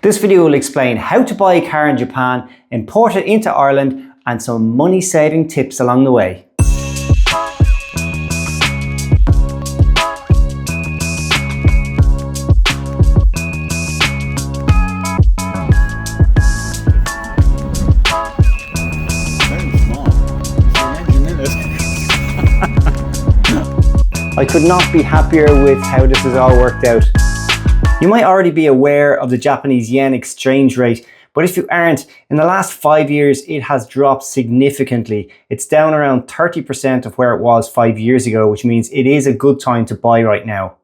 This video will explain how to buy a car in Japan, import it into Ireland, and some money saving tips along the way. I could not be happier with how this has all worked out. You might already be aware of the Japanese yen exchange rate, but if you aren't, in the last 5 years it has dropped significantly. It's down around 30% of where it was 5 years ago, which means it is a good time to buy right now.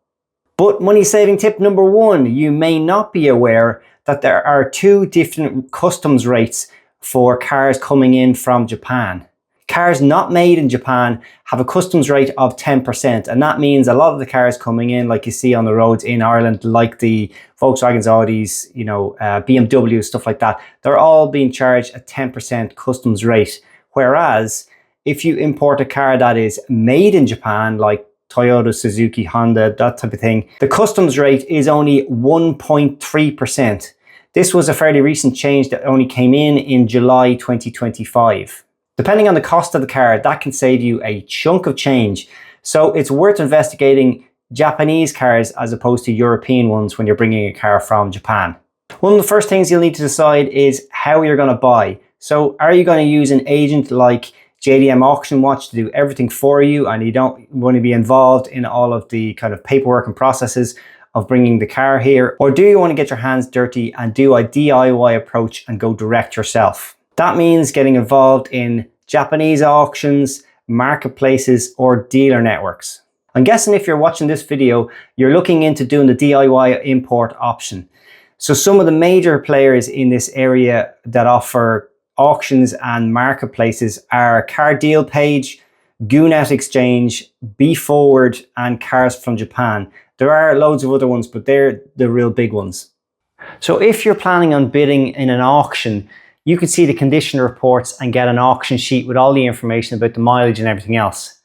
But money saving tip number one, you may not be aware that there are two different customs rates for cars coming in from Japan. Cars not made in Japan have a customs rate of 10%, and that means a lot of the cars coming in, like you see on the roads in Ireland, like the Volkswagens, Audis, BMW, stuff like that, they're all being charged a 10% customs rate. Whereas if you import a car that is made in Japan, like Toyota, Suzuki, Honda, that type of thing, the customs rate is only 1.3%. This was a fairly recent change that only came in July 2025. Depending on the cost of the car, that can save you a chunk of change. So it's worth investigating Japanese cars as opposed to European ones when you're bringing a car from Japan. One of the first things you'll need to decide is how you're going to buy. So are you going to use an agent like JDM Auction Watch to do everything for you, and you don't want to be involved in all of the kind of paperwork and processes of bringing the car here? Or do you want to get your hands dirty and do a DIY approach and go direct yourself? That means getting involved in Japanese auctions, marketplaces, or dealer networks. I'm guessing if you're watching this video, you're looking into doing the DIY import option. So some of the major players in this area that offer auctions and marketplaces are Car Deal Page, Goonet Exchange, BeForward, and Cars from Japan. There are loads of other ones, but they're the real big ones. So if you're planning on bidding in an auction, you can see the condition reports and get an auction sheet with all the information about the mileage and everything else.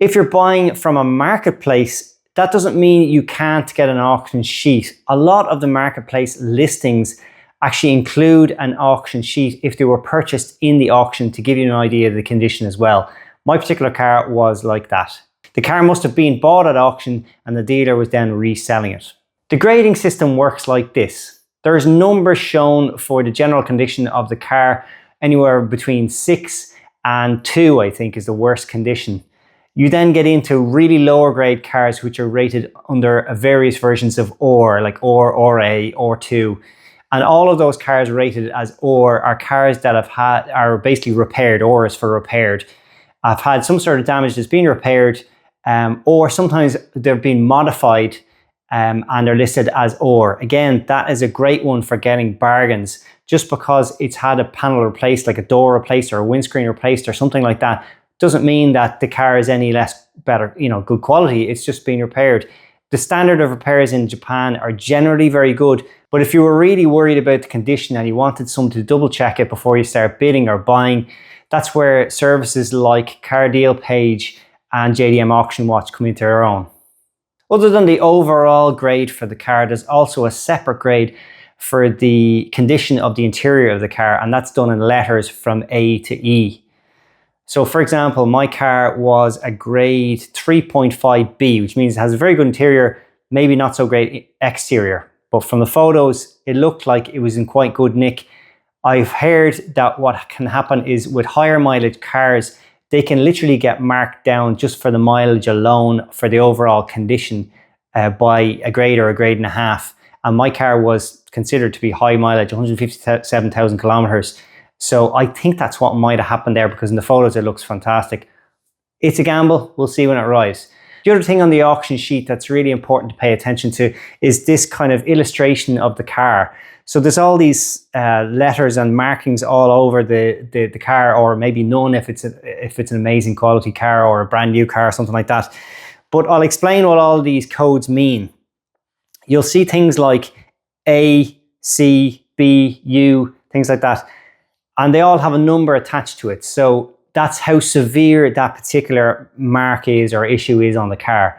If you're buying from a marketplace, that doesn't mean you can't get an auction sheet. A lot of the marketplace listings actually include an auction sheet if they were purchased in the auction, to give you an idea of the condition as well. My particular car was like that. The car must have been bought at auction and the dealer was then reselling it. The grading system works like this. There's numbers shown for the general condition of the car, anywhere between 6 and 2, I think, is the worst condition. You then get into really lower grade cars which are rated under various versions of OR, like OR A, OR 2. And all of those cars rated as OR are cars that are basically repaired. OR is for repaired. I've had some sort of damage that's been repaired, or sometimes they've been modified and they're listed as OR. Again, that is a great one for getting bargains. Just because it's had a panel replaced, like a door replaced or a windscreen replaced or something like that, doesn't mean that the car is any less better, good quality. It's just been repaired. The standard of repairs in Japan are generally very good, but if you were really worried about the condition and you wanted someone to double check it before you start bidding or buying, that's where services like Car Deal Page and JDM Auction Watch come into their own. Other than the overall grade for the car, there's also a separate grade for the condition of the interior of the car, and that's done in letters from A to E. So for example, my car was a grade 3.5B, which means it has a very good interior, maybe not so great exterior. But from the photos, it looked like it was in quite good nick. I've heard that what can happen is with higher mileage cars, they can literally get marked down just for the mileage alone for the overall condition by a grade or a grade and a half. And my car was considered to be high mileage, 157,000 kilometers. So I think that's what might have happened there, because in the photos it looks fantastic. It's a gamble, we'll see when it arrives. The other thing on the auction sheet that's really important to pay attention to is this kind of illustration of the car. So there's all these letters and markings all over the car, or maybe none if it's an amazing quality car or a brand new car or something like that. But I'll explain what all these codes mean. You'll see things like A, C, B, U, things like that. And they all have a number attached to it. So that's how severe that particular mark is or issue is on the car.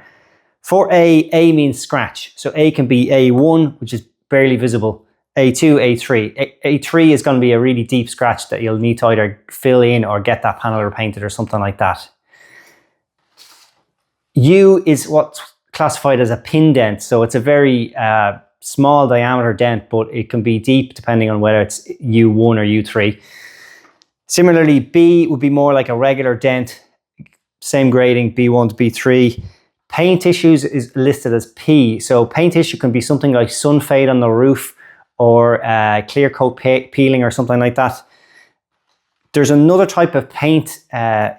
For A means scratch. So A can be A1, which is barely visible. A2, A3. A3 is going to be a really deep scratch that you'll need to either fill in or get that panel repainted or something like that. U is what's classified as a pin dent, so it's a very small diameter dent, but it can be deep depending on whether it's U1 or U3. Similarly, B would be more like a regular dent, same grading, B1 to B3. Paint issues is listed as P. So paint issue can be something like sun fade on the roof or clear coat peeling or something like that. There's another type of paint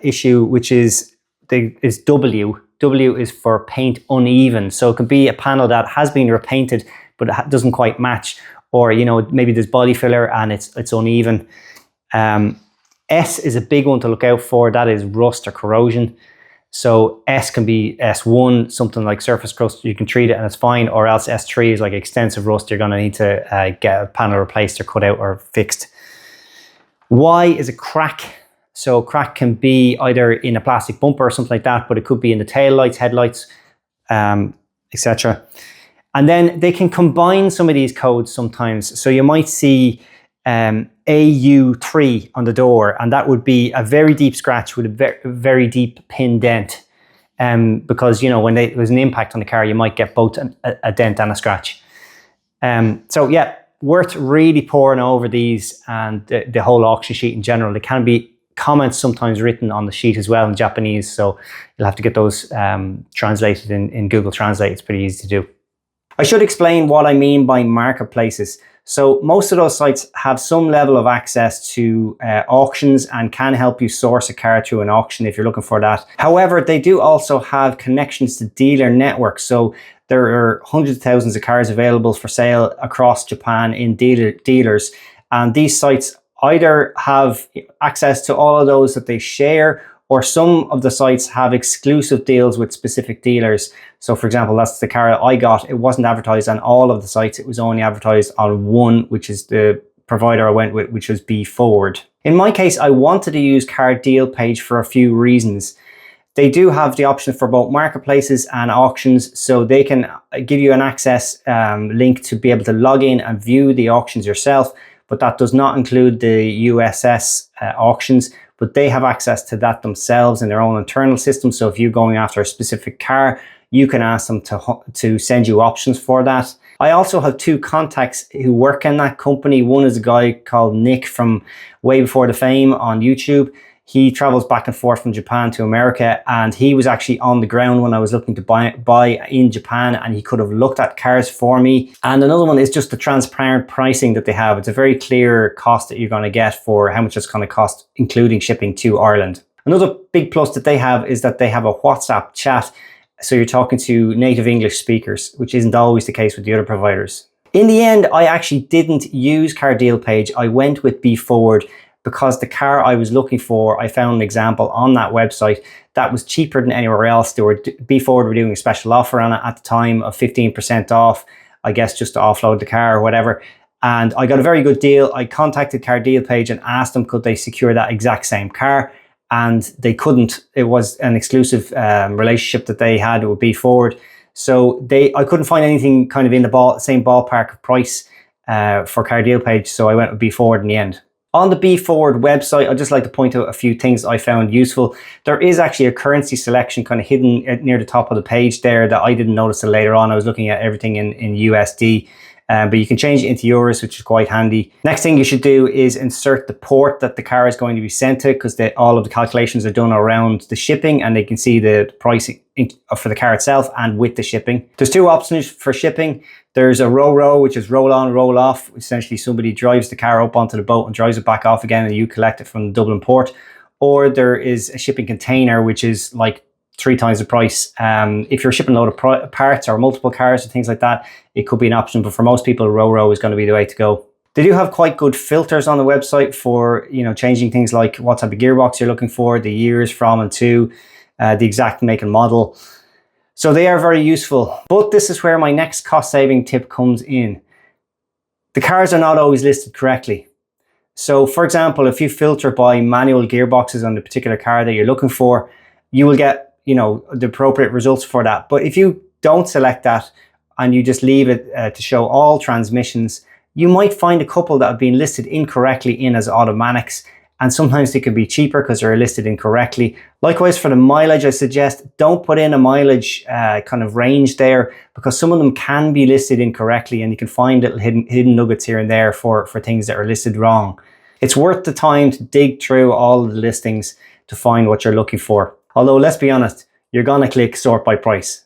issue, which is W. W is for paint uneven. So it could be a panel that has been repainted, but it doesn't quite match. Or, you know, maybe there's body filler and it's uneven. S is a big one to look out for. That is rust or corrosion. So S can be S1, something like surface crust, you can treat it and it's fine, or else S3 is like extensive rust, you're going to need to get a panel replaced or cut out or fixed. Y is a crack. So crack can be either in a plastic bumper or something like that, but it could be in the tail lights, headlights, etc. And then they can combine some of these codes sometimes. So you might see AU3 on the door, and that would be a very deep scratch with a very deep pin dent. Because, you know, when there was an impact on the car, you might get both a dent and a scratch. So yeah, worth really poring over these and the whole auction sheet in general. There can be comments sometimes written on the sheet as well in Japanese, so you'll have to get those translated in Google Translate. It's pretty easy to do. I should explain what I mean by marketplaces. So most of those sites have some level of access to auctions and can help you source a car through an auction if you're looking for that. However, they do also have connections to dealer networks. So there are hundreds of thousands of cars available for sale across Japan in dealers. And these sites either have access to all of those that they share, or some of the sites have exclusive deals with specific dealers. So for example, that's the car I got. It wasn't advertised on all of the sites. It was only advertised on one, which is the provider I went with, which was BeForward. In my case, I wanted to use Car Deal Page for a few reasons. They do have the option for both marketplaces and auctions, so they can give you an access link to be able to log in and view the auctions yourself, but that does not include the USS auctions. But they have access to that themselves in their own internal system. So if you're going after a specific car, you can ask them to send you options for that. I also have two contacts who work in that company. One is a guy called Nick from Way Before the Fame on YouTube. He travels back and forth from Japan to America, and he was actually on the ground when I was looking to buy in Japan, and he could have looked at cars for me. And another one is just the transparent pricing that they have. It's a very clear cost that you're going to get for how much it's going to cost, including shipping to Ireland. Another big plus that they have is that they have a WhatsApp chat. So you're talking to native English speakers, which isn't always the case with the other providers. In the end, I actually didn't use Car Deal Page. I went with BeForward because the car I was looking for, I found an example on that website that was cheaper than anywhere else. BeForward were doing a special offer on it at the time of 15% off, I guess just to offload the car or whatever. And I got a very good deal. I contacted Car Deal Page and asked them could they secure that exact same car, and they couldn't. It was an exclusive relationship that they had with BeForward. So I couldn't find anything kind of in the same ballpark of price for Car Deal Page, so I went with BeForward in the end. On the BeForward website, I'd just like to point out a few things I found useful. There is actually a currency selection kind of hidden near the top of the page there that I didn't notice until later on. I was looking at everything in USD, but you can change it into euros, which is quite handy. Next thing you should do is insert the port that the car is going to be sent to, because all of the calculations are done around the shipping, and they can see the pricing for the car itself and with the shipping. There's two options for shipping. There's a row, which is roll on, roll off. Essentially, somebody drives the car up onto the boat and drives it back off again, and you collect it from the Dublin Port. Or there is a shipping container, which is like 3 times the price. If you're shipping a load of parts or multiple cars or things like that, it could be an option. But for most people, row is going to be the way to go. They do have quite good filters on the website for, you know, changing things like what type of gearbox you're looking for, the years from and to, the exact make and model. So they are very useful. But this is where my next cost saving tip comes in. The cars are not always listed correctly. So for example, if you filter by manual gearboxes on the particular car that you're looking for, you will get, you know, the appropriate results for that. But if you don't select that and you just leave it to show all transmissions, you might find a couple that have been listed incorrectly in as automatics, and sometimes they could be cheaper because they're listed incorrectly. Likewise, for the mileage, I suggest don't put in a mileage kind of range there, because some of them can be listed incorrectly, and you can find little hidden nuggets here and there for things that are listed wrong. It's worth the time to dig through all of the listings to find what you're looking for. Although, let's be honest, you're gonna click sort by price.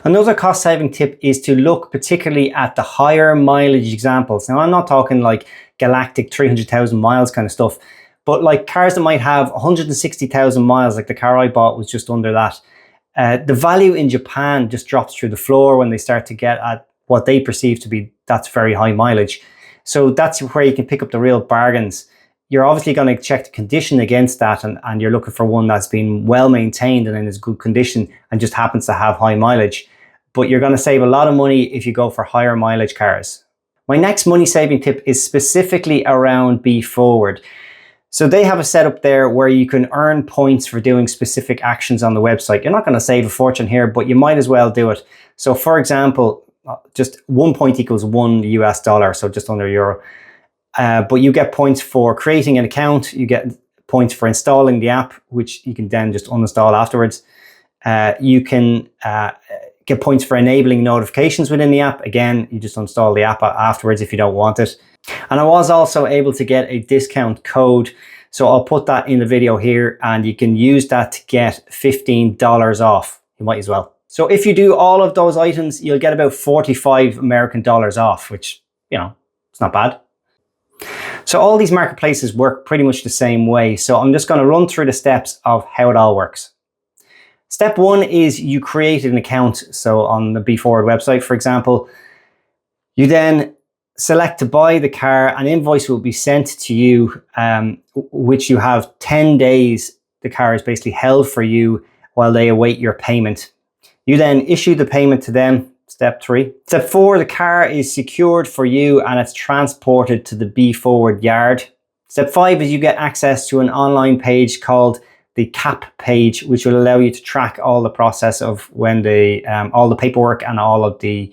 Another cost saving tip is to look particularly at the higher mileage examples. Now, I'm not talking like galactic 300,000 miles kind of stuff, but like cars that might have 160,000 miles, like the car I bought was just under that. The value in Japan just drops through the floor when they start to get at what they perceive to be that's very high mileage. So that's where you can pick up the real bargains. You're obviously going to check the condition against that, and you're looking for one that's been well maintained and in as good condition and just happens to have high mileage. But you're going to save a lot of money if you go for higher mileage cars. My next money saving tip is specifically around BeForward. So they have a setup there where you can earn points for doing specific actions on the website. You're not going to save a fortune here, but you might as well do it. So for example, just 1 point equals $1, so just under €1. But you get points for creating an account. You get points for installing the app, which you can then just uninstall afterwards. You can get points for enabling notifications within the app. Again, you just install the app afterwards if you don't want it. And I was also able to get a discount code. So I'll put that in the video here, and you can use that to get $15 off. You might as well. So if you do all of those items, you'll get about 45 American dollars off, which, you know, it's not bad. So all these marketplaces work pretty much the same way. So I'm just going to run through the steps of how it all works. Step one is you create an account. So on the BeForward website, for example, you then select to buy the car. An invoice will be sent to you, which you have 10 days. The car is basically held for you while they await your payment. You then issue the payment to them. Step 3. Step 4, the car is secured for you and it's transported to the BeForward yard. Step 5 is you get access to an online page called the CAP page, which will allow you to track all the process of when all the paperwork and all of the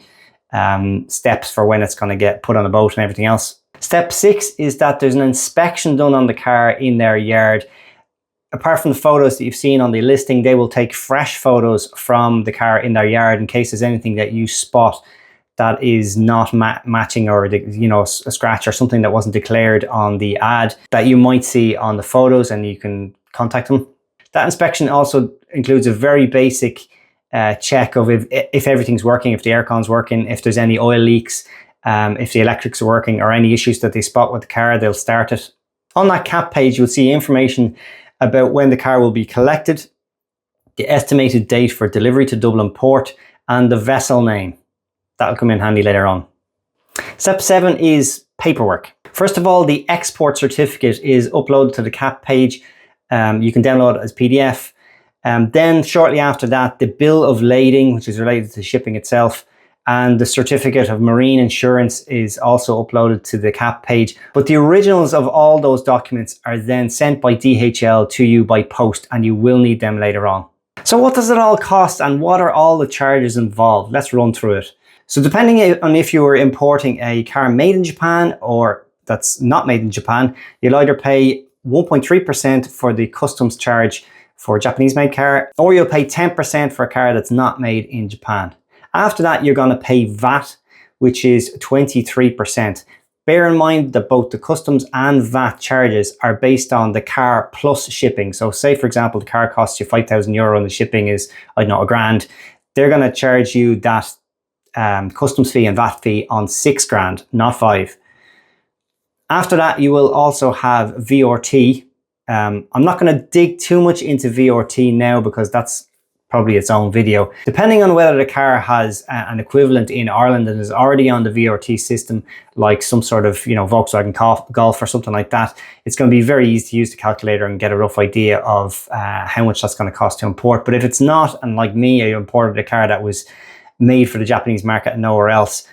steps for when it's going to get put on the boat and everything else. Step 6 is that there's an inspection done on the car in their yard. Apart from the photos that you've seen on the listing, they will take fresh photos from the car in their yard in case there's anything that you spot that is not matching, or a scratch or something that wasn't declared on the ad that you might see on the photos, and you can contact them. That inspection also includes a very basic check of if everything's working, if the aircon's working, if there's any oil leaks, if the electrics are working, or any issues that they spot with the car, they'll start it. On that CAP page, you'll see information about when the car will be collected, the estimated date for delivery to Dublin Port, and the vessel name. That'll come in handy later on. Step 7 is paperwork. First of all, the export certificate is uploaded to the CAP page. You can download it as PDF. Then shortly after that, the bill of lading, which is related to shipping itself, and the certificate of marine insurance is also uploaded to the CAP page. But the originals of all those documents are then sent by DHL to you by post, and you will need them later on. So what does it all cost, and what are all the charges involved? Let's run through it. So depending on if you are importing a car made in Japan or that's not made in Japan, you'll either pay 1.3% for the customs charge for a Japanese made car, or you'll pay 10% for a car that's not made in Japan. After that, you're going to pay VAT, which is 23%. Bear in mind that both the customs and VAT charges are based on the car plus shipping. So say, for example, the car costs you €5,000 and the shipping is, I don't know, £1,000. They're going to charge you that customs fee and VAT fee on £6,000, not 5. After that, you will also have VRT. I'm not going to dig too much into VRT now because that's probably its own video. Depending on whether the car has an equivalent in Ireland and is already on the VRT system, like some sort of Volkswagen Golf or something like that, it's going to be very easy to use the calculator and get a rough idea of how much that's going to cost to import. But if it's not, and like me, I imported a car that was made for the Japanese market and nowhere else,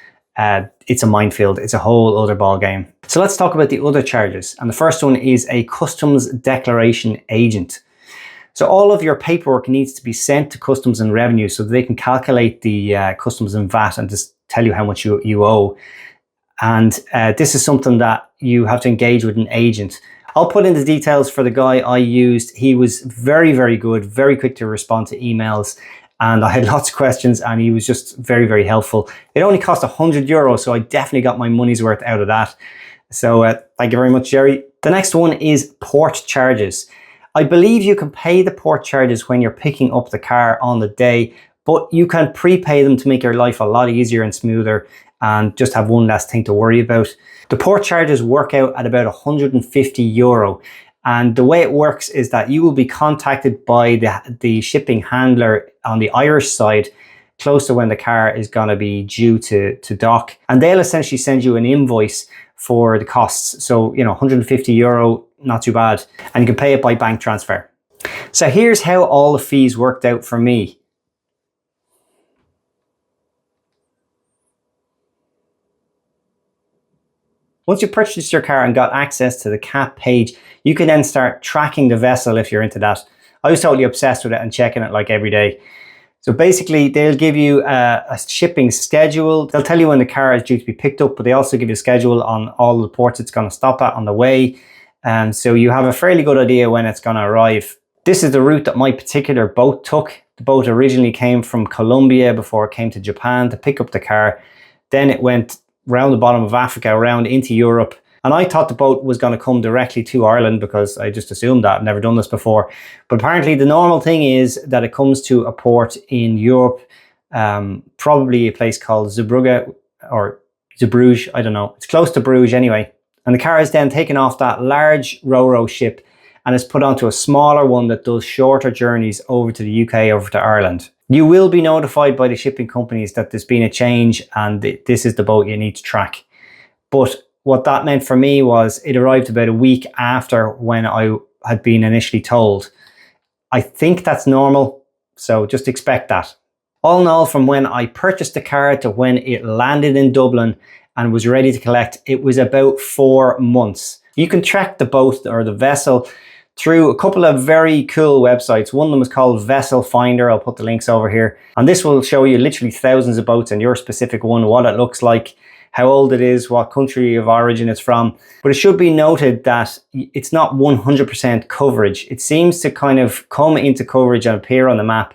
it's a minefield. It's a whole other ball game. So let's talk about the other charges. And the first one is a customs declaration agent. So all of your paperwork needs to be sent to Customs and Revenue so they can calculate the customs and VAT and just tell you how much you owe. And this is something that you have to engage with an agent. I'll put in the details for the guy I used. He was very, very good, very quick to respond to emails. And I had lots of questions and he was just very, very helpful. It only cost €100, so I definitely got my money's worth out of that. So thank you very much, Jerry. The next one is port charges. I believe you can pay the port charges when you're picking up the car on the day, but you can prepay them to make your life a lot easier and smoother and just have one less thing to worry about. The port charges work out at about €150. And the way it works is that you will be contacted by the shipping handler on the Irish side close to when the car is going to be due to dock. And they'll essentially send you an invoice for the costs. So, you know, €150, not too bad. And you can pay it by bank transfer. So here's how all the fees worked out for me. Once you purchased your car and got access to the CAP page, you can then start tracking the vessel if you're into that. I was totally obsessed with it and checking it like every day. So basically, they'll give you a shipping schedule. They'll tell you when the car is due to be picked up, but they also give you a schedule on all the ports it's going to stop at on the way. So you have a fairly good idea when it's going to arrive. This is the route that my particular boat took. The boat originally came from Colombia before it came to Japan to pick up the car. Then it went around the bottom of Africa, around into Europe. And I thought the boat was going to come directly to Ireland because I just assumed that. I've never done this before. But apparently the normal thing is that it comes to a port in Europe, probably a place called Zeebrugge or Zeebrugge, I don't know. It's close to Bruges anyway. And the car is then taken off that large ro-ro ship and is put onto a smaller one that does shorter journeys over to the UK, over to Ireland. You will be notified by the shipping companies that there's been a change and this is the boat you need to track. But what that meant for me was it arrived about a week after when I had been initially told. I think that's normal, so just expect that. All in all, from when I purchased the car to when it landed in Dublin and was ready to collect, it was about 4 months. You can track the boat or the vessel through a couple of very cool websites. One of them is called Vessel Finder. I'll put the links over here. And this will show you literally thousands of boats and your specific one, what it looks like, how old it is, what country of origin it's from. But it should be noted that it's not 100% coverage. It seems to kind of come into coverage and appear on the map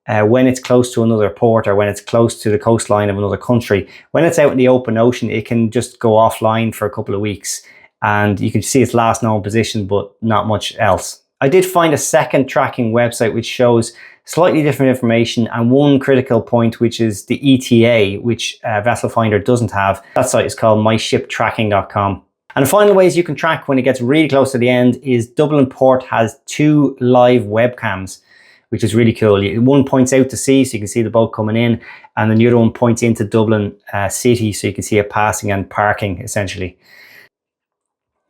when it's close to another port or when it's close to the coastline of another country. When it's out in the open ocean, it can just go offline for a couple of weeks and you can see its last known position, but not much else. I did find a second tracking website which shows slightly different information and one critical point, which is the ETA, which Vessel Finder doesn't have. That site is called myshiptracking.com. And the final ways you can track when it gets really close to the end is Dublin Port has 2 live webcams, which is really cool. One points out to sea, so you can see the boat coming in, and then the other one points into Dublin city, so you can see it passing and parking, essentially.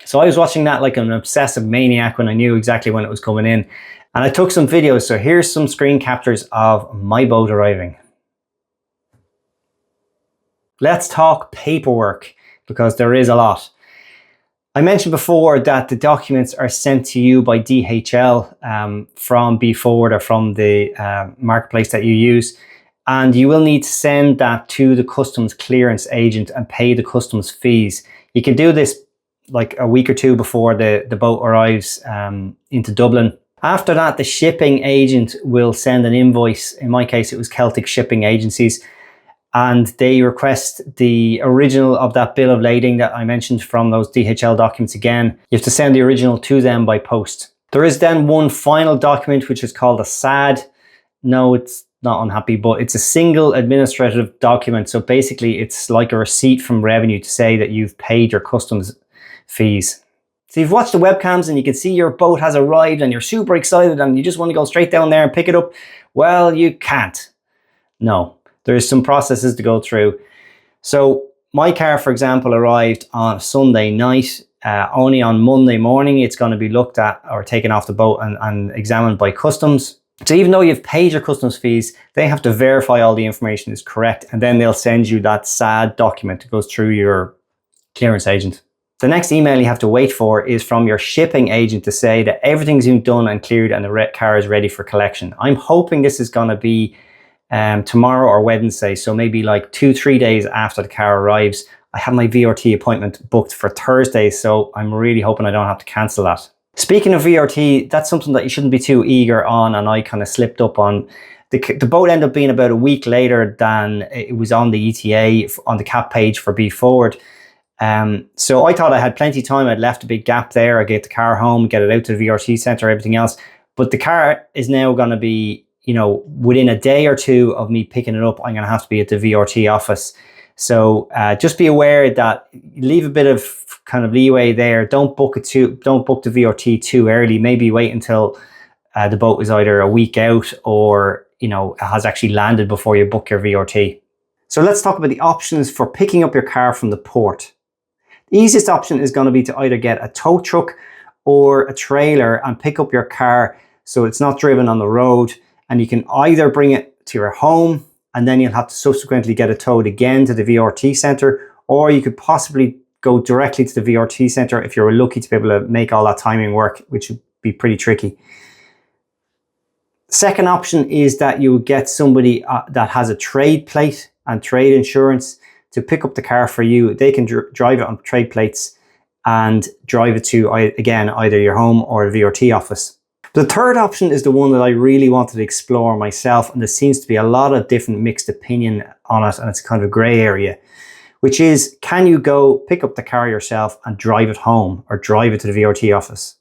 So I was watching that like an obsessive maniac when I knew exactly when it was coming in. And I took some videos, so here's some screen captures of my boat arriving. Let's talk paperwork, because there is a lot. I mentioned before that the documents are sent to you by DHL from BeForward or from the marketplace that you use. And you will need to send that to the customs clearance agent and pay the customs fees. You can do this like a week or two before the boat arrives into Dublin. After that, the shipping agent will send an invoice. In my case, it was Celtic Shipping Agencies. And they request the original of that bill of lading that I mentioned from those DHL documents again. You have to send the original to them by post. There is then one final document which is called a SAD. No, it's not unhappy, but it's a single administrative document. So basically it's like a receipt from revenue to say that you've paid your customs fees. So you've watched the webcams and you can see your boat has arrived and you're super excited and you just want to go straight down there and pick it up. Well, you can't. No, there's some processes to go through. So my car, for example, arrived on Sunday night. Only on Monday morning, it's going to be looked at or taken off the boat and examined by customs. So even though you've paid your customs fees, they have to verify all the information is correct. And then they'll send you that SAD document that goes through your clearance agent. The next email you have to wait for is from your shipping agent to say that everything's been done and cleared and the car is ready for collection. I'm hoping this is going to be tomorrow or Wednesday, so maybe like 2-3 days after the car arrives. I have my VRT appointment booked for Thursday, so I'm really hoping I don't have to cancel that. Speaking of VRT, that's something that you shouldn't be too eager on, and I kind of slipped up on. The boat ended up being about a week later than it was on the ETA, on the cap page for BeForward. So I thought I had plenty of time. I'd left a big gap there. I get the car home, get it out to the VRT centre, everything else. But the car is now going to be, within a day or two of me picking it up, I'm going to have to be at the VRT office. So just be aware that leave a bit of kind of leeway there. Don't book the VRT too early. Maybe wait until the boat is either a week out or has actually landed before you book your VRT. So let's talk about the options for picking up your car from the port. The easiest option is going to be to either get a tow truck or a trailer and pick up your car so it's not driven on the road, and you can either bring it to your home and then you'll have to subsequently get it towed again to the VRT centre, or you could possibly go directly to the VRT centre if you're lucky to be able to make all that timing work, which would be pretty tricky. Second option is that you get somebody that has a trade plate and trade insurance to pick up the car for you. They can drive it on trade plates and drive it to, again, either your home or the VRT office. The third option is the one that I really wanted to explore myself, and there seems to be a lot of different mixed opinion on it, and it's kind of a grey area, which is, can you go pick up the car yourself and drive it home or drive it to the VRT office?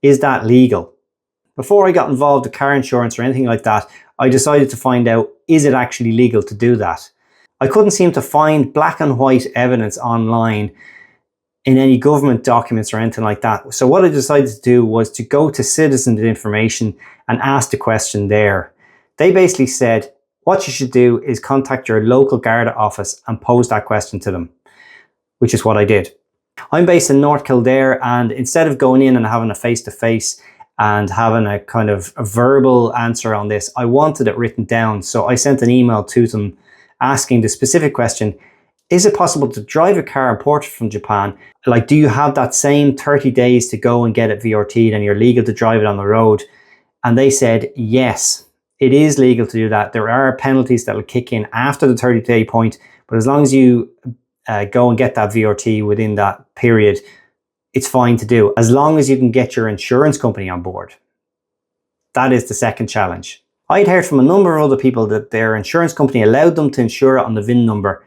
Is that legal? Before I got involved with car insurance or anything like that, I decided to find out, is it actually legal to do that? I couldn't seem to find black and white evidence online in any government documents or anything like that. So what I decided to do was to go to Citizens Information and ask the question there. They basically said, what you should do is contact your local Garda office and pose that question to them, which is what I did. I'm based in North Kildare, and instead of going in and having a face-to-face and having a kind of a verbal answer on this, I wanted it written down. So I sent an email to them asking the specific question, is it possible to drive a car imported from Japan? Like, do you have that same 30 days to go and get it VRT'd and you're legal to drive it on the road? And they said, yes, it is legal to do that. There are penalties that will kick in after the 30-day point, but as long as you go and get that VRT within that period, it's fine to do, as long as you can get your insurance company on board. That is the second challenge. I'd heard from a number of other people that their insurance company allowed them to insure it on the VIN number,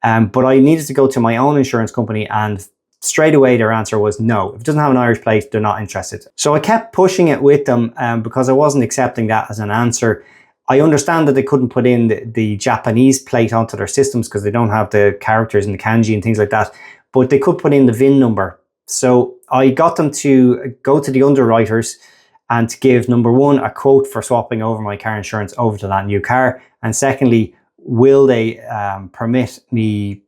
but I needed to go to my own insurance company, and straight away their answer was no. If it doesn't have an Irish plate, they're not interested. So I kept pushing it with them because I wasn't accepting that as an answer. I understand that they couldn't put in the Japanese plate onto their systems because they don't have the characters and the kanji and things like that, but they could put in the VIN number. So I got them to go to the underwriters and to give, number one, a quote for swapping over my car insurance over to that new car, and secondly, will they permit me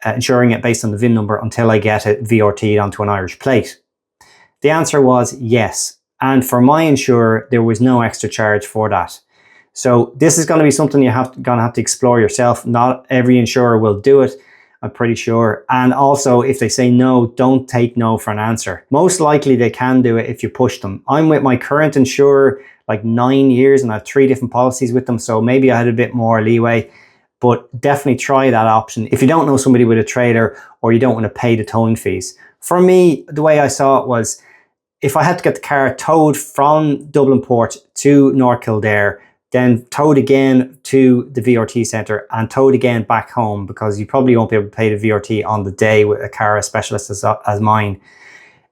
insuring it based on the VIN number until I get it VRT'd onto an Irish plate? The answer was yes, and for my insurer there was no extra charge for that. So this is going to be something you're going to have to explore yourself. Not every insurer will do it, I'm pretty sure. And also, if they say no, don't take no for an answer. Most likely they can do it if you push them. I'm with my current insurer like 9 years and I have 3 different policies with them, so maybe I had a bit more leeway, but definitely try that option if you don't know somebody with a trailer or you don't want to pay the towing fees. For me, the way I saw it was, if I had to get the car towed from Dublin Port to North Kildare, then towed again to the VRT centre and towed again back home, because you probably won't be able to pay the VRT on the day with a car as specialist as mine,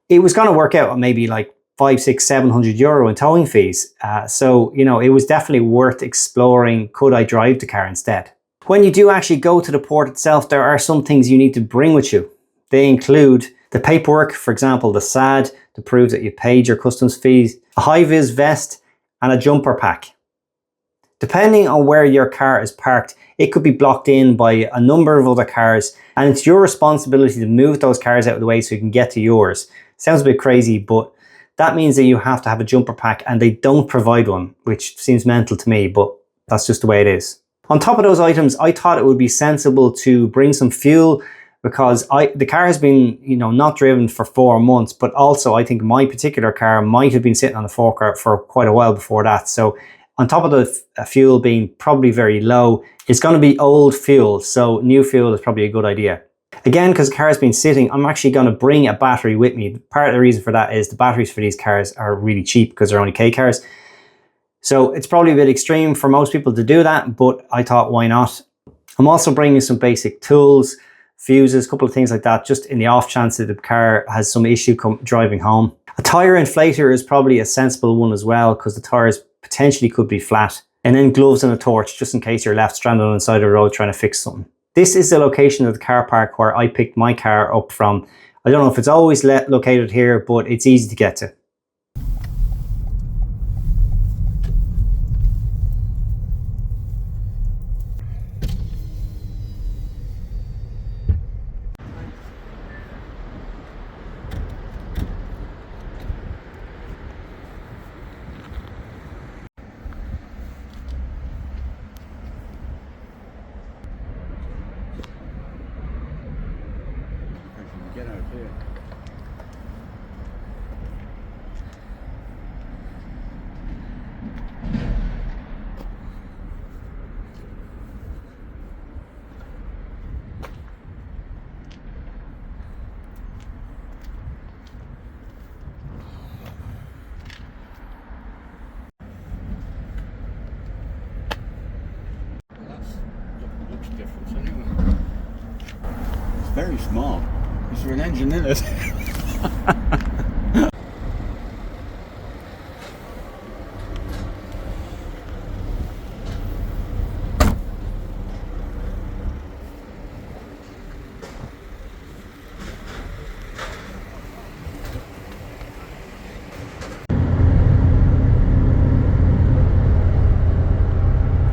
it was going to work out at maybe like 500, 600, 700 euro in towing fees. So, it was definitely worth exploring. Could I drive the car instead? When you do actually go to the port itself, there are some things you need to bring with you. They include the paperwork, for example, the SAD to prove that you paid your customs fees, a high-vis vest and a jumper pack. Depending on where your car is parked, it could be blocked in by a number of other cars, and it's your responsibility to move those cars out of the way so you can get to yours. Sounds a bit crazy, but that means that you have to have a jumper pack, and they don't provide one, which seems mental to me, but that's just the way it is. On top of those items, I thought it would be sensible to bring some fuel, because the car has been, not driven for 4 months, but also I think my particular car might have been sitting on the forecourt for quite a while before that. So on top of the fuel being probably very low, it's going to be old fuel, so new fuel is probably a good idea. Again, because the car has been sitting, I'm actually going to bring a battery with me. Part of the reason for that is the batteries for these cars are really cheap because they're only K cars. So it's probably a bit extreme for most people to do that, but I thought, why not? I'm also bringing some basic tools, fuses, a couple of things like that, just in the off chance that the car has some issue driving home. A tyre inflator is probably a sensible one as well, because the tyres potentially could be flat. And then gloves and a torch, just in case you're left stranded on the side of the road trying to fix something. This is the location of the car park where I picked my car up from. I don't know if it's always located here, but it's easy to get to. Get out here. Looks different anyway. It's very small. Is there an engine in it?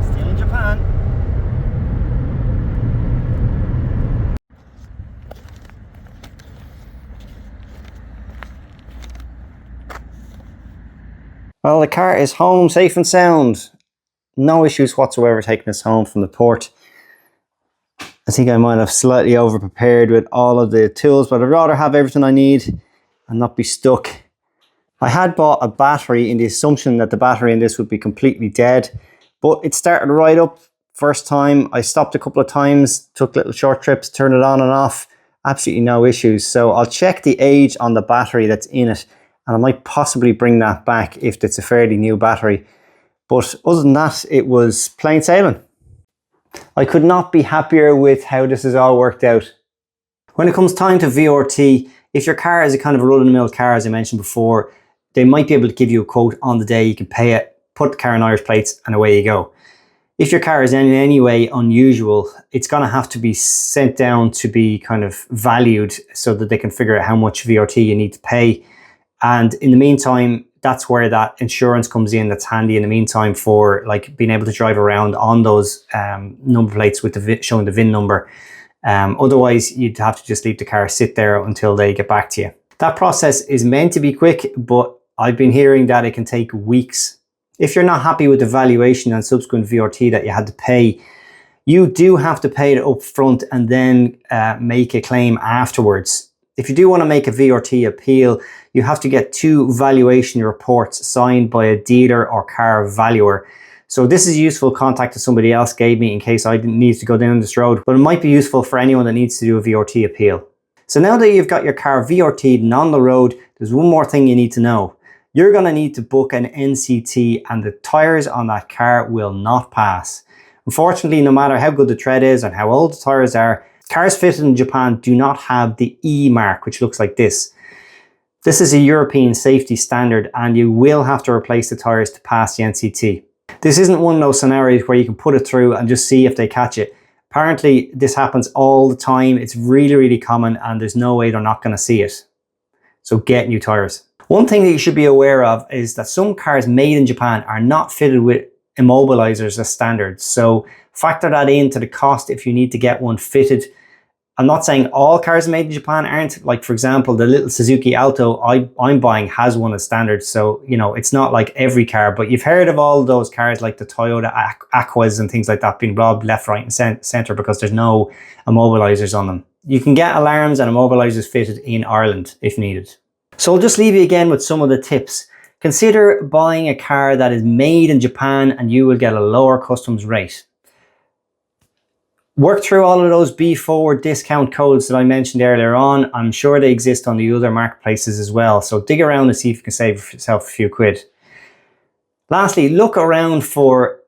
Still in Japan. Well, the car is home safe and sound. No issues whatsoever taking us home from the port. I think I might have slightly over prepared with all of the tools, but I'd rather have everything I need and not be stuck. I had bought a battery in the assumption that the battery in this would be completely dead, but it started right up first time. I stopped a couple of times, took little short trips, turned it on and off. Absolutely no issues. So I'll check the age on the battery that's in it, and I might possibly bring that back if it's a fairly new battery. But other than that, it was plain sailing. I could not be happier with how this has all worked out. When it comes time to VRT, if your car is a kind of a run-of-the-mill car, as I mentioned before, they might be able to give you a quote on the day. You can pay it, put the car in Irish plates, and away you go. If your car is in any way unusual, it's going to have to be sent down to be kind of valued so that they can figure out how much VRT you need to pay. And in the meantime, that's where that insurance comes in. That's handy in the meantime for like being able to drive around on those number plates with the showing the VIN number. Otherwise, you'd have to just leave the car sit there until they get back to you. That process is meant to be quick, but I've been hearing that it can take weeks. If you're not happy with the valuation and subsequent VRT that you had to pay, you do have to pay it up front and then make a claim afterwards. If you do want to make a VRT appeal, you have to get 2 valuation reports signed by a dealer or car valuer. So this is useful contact that somebody else gave me in case I didn't need to go down this road, but it might be useful for anyone that needs to do a VRT appeal. So now that you've got your car VRT'd and on the road, there's one more thing you need to know. You're going to need to book an NCT, and the tyres on that car will not pass. Unfortunately, no matter how good the tread is and how old the tyres are, cars fitted in Japan do not have the E mark, which looks like this. This is a European safety standard, and you will have to replace the tyres to pass the NCT. This isn't one of those scenarios where you can put it through and just see if they catch it. Apparently, this happens all the time. It's really, really common, and there's no way they're not going to see it. So get new tyres. One thing that you should be aware of is that some cars made in Japan are not fitted with immobilizers as standard. So factor that into the cost if you need to get one fitted. I'm not saying all cars made in Japan aren't. Like, for example, the little Suzuki Alto I'm buying has one as standard. So, you know, it's not like every car, but you've heard of all those cars like the Toyota Aquas and things like that being robbed left, right and center because there's no immobilizers on them. You can get alarms and immobilizers fitted in Ireland if needed. So I'll just leave you again with some of the tips. Consider buying a car that is made in Japan and you will get a lower customs rate. Work through all of those BeForward discount codes that I mentioned earlier on. I'm sure they exist on the other marketplaces as well. So dig around and see if you can save yourself a few quid. Lastly, look around for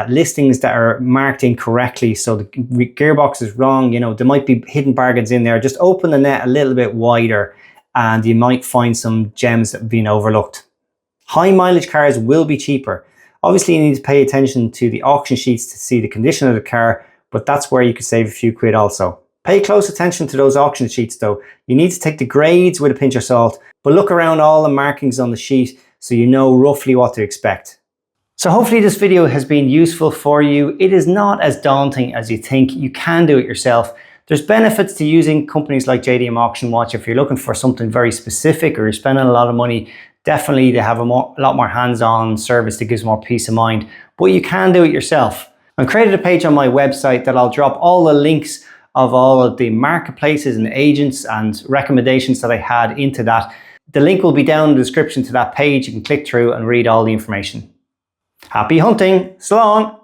listings that are marked incorrectly. So the gearbox is wrong. You know, there might be hidden bargains in there. Just open the net a little bit wider and you might find some gems that have been overlooked. High mileage cars will be cheaper. Obviously, you need to pay attention to the auction sheets to see the condition of the car, but that's where you could save a few quid also. Pay close attention to those auction sheets though. You need to take the grades with a pinch of salt, but look around all the markings on the sheet so you know roughly what to expect. So hopefully this video has been useful for you. It is not as daunting as you think. You can do it yourself. There's benefits to using companies like JDM Auction Watch if you're looking for something very specific or you're spending a lot of money. Definitely they have a lot more hands-on service that gives more peace of mind, but you can do it yourself. I've created a page on my website that I'll drop all the links of all of the marketplaces and agents and recommendations that I had into that. The link will be down in the description to that page. You can click through and read all the information. Happy hunting! So long!